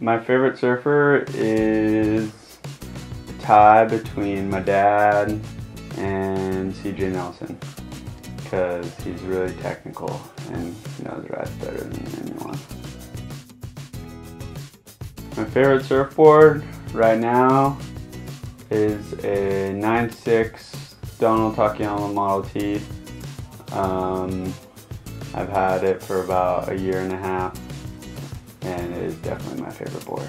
My favorite surfer is a tie between my dad and CJ Nelson, because he's really technical and he knows rides better than anyone. My favorite surfboard right now is a 9.6 Donald Takayama Model T. I've had it for about a year and a half, and it is definitely my favorite board.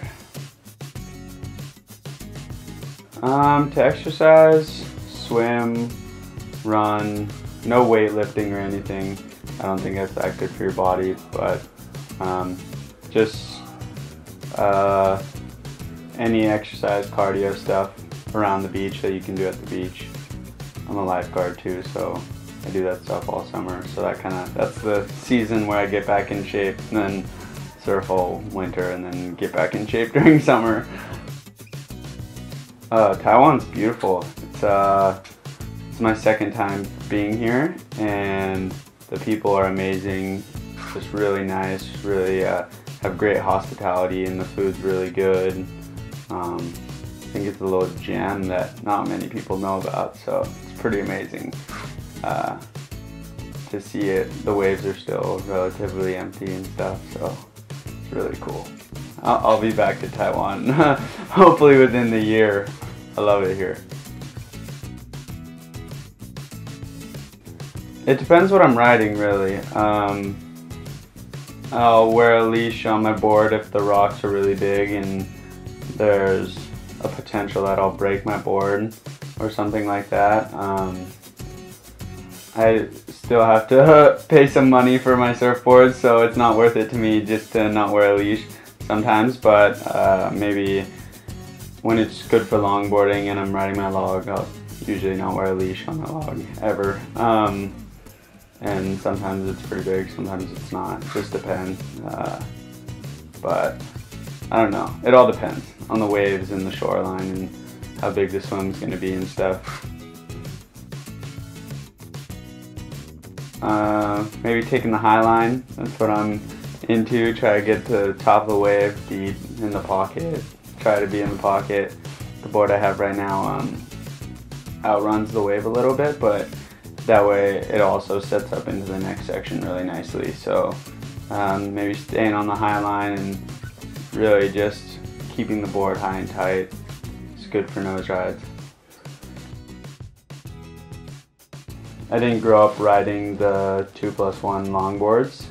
To exercise, swim, run, no weightlifting or anything. I don't think that's that good for your body, but just any exercise, cardio stuff around the beach that you can do at the beach. I'm a lifeguard too, so I do that stuff all summer. So that's the season where I get back in shape, and then surf all winter, and then get back in shape during summer. Taiwan's beautiful. It's my second time being here, and the people are amazing. Just really nice, really have great hospitality, and the food's really good. I think it's a little gem that not many people know about, so it's pretty amazing to see it. The waves are still relatively empty and stuff, so it's really cool. I'll be back to Taiwan hopefully within the year. I love it here. It depends what I'm riding, really. I'll wear a leash on my board if the rocks are really big and there's a potential that I'll break my board or something like that. I still have to pay some money for my surfboard, so it's not worth it to me just to not wear a leash sometimes, but maybe when it's good for longboarding and I'm riding my log, I'll usually not wear a leash on my log ever. And sometimes it's pretty big, sometimes it's not. It just depends. But I don't know. It all depends on the waves and the shoreline and how big the swim's gonna be and stuff. Maybe taking the high line. That's what I'm into. Try to get to the top of the wave, deep in the pocket. Try to be in the pocket. The board I have right now outruns the wave a little bit, but that way it also sets up into the next section really nicely. So maybe staying on the high line and really just keeping the board high and tight. It's good for nose rides. I didn't grow up riding the 2+1 longboards.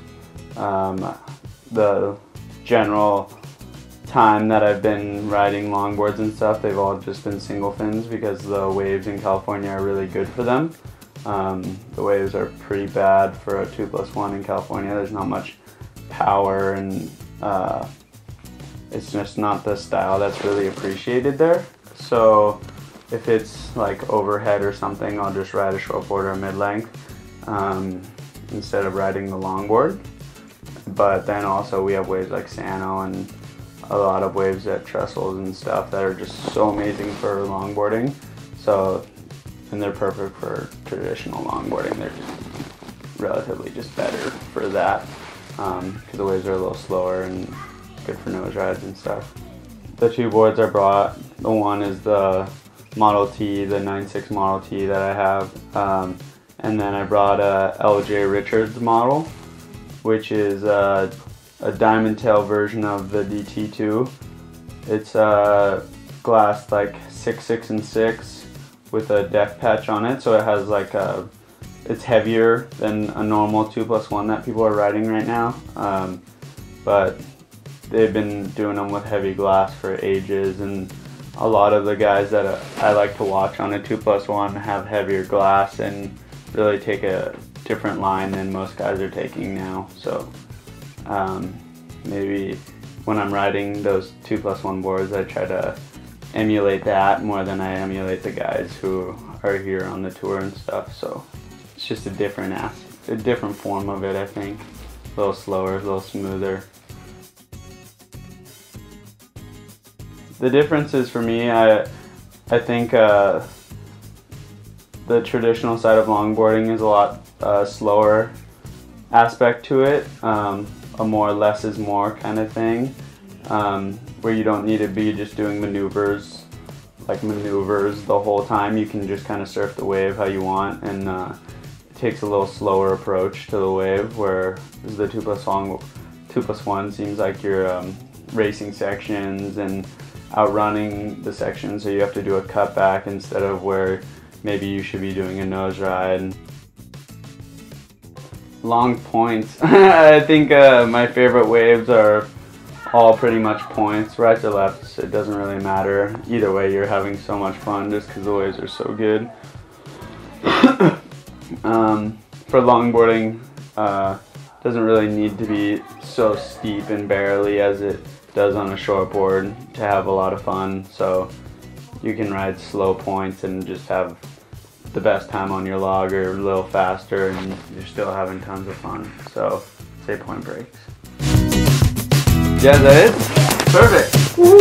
The general time that I've been riding longboards and stuff, they've all just been single fins because the waves in California are really good for them. The waves are pretty bad for a 2+1 in California. There's not much power, and it's just not the style that's really appreciated there. So if it's like overhead or something, I'll just ride a shortboard or a mid-length instead of riding the longboard. But then also we have waves like Sano and a lot of waves at trestles and stuff that are just so amazing for longboarding. So, and they're perfect for traditional longboarding. They're just relatively just better for that because the waves are a little slower and good for nose rides and stuff. The two boards I brought, the one is the Model T, the 9.6 Model T that I have, and then I brought a LJ Richards model, which is a diamond tail version of the DT2. It's glassed like 6, and 6 with a deck patch on it, so it has like it's heavier than a normal 2+1 that people are riding right now, but they've been doing them with heavy glass for ages, and a lot of the guys that I like to watch on a 2+1 have heavier glass and really take a different line than most guys are taking now. So maybe when I'm riding those 2+1 boards, I try to emulate that more than I emulate the guys who are here on the tour and stuff. So it's just a different form of it, I think. A little slower, a little smoother. The differences for me, I think the traditional side of longboarding is a lot slower aspect to it, a more less is more kind of thing. where you don't need to be just doing maneuvers the whole time. You can just kind of surf the wave how you want, and it takes a little slower approach to the wave, where the 2+1 seems like you're racing sections and outrunning the sections, so you have to do a cutback instead of where maybe you should be doing a nose ride. Long points. I think my favorite waves are all pretty much points, right to left. It doesn't really matter. Either way, you're having so much fun just because the waves are so good. For longboarding, doesn't really need to be so steep and barely as it does on a shortboard to have a lot of fun. So you can ride slow points and just have the best time on your log, or a little faster, and you're still having tons of fun. So say point breaks. Yeah, that is perfect. Woo.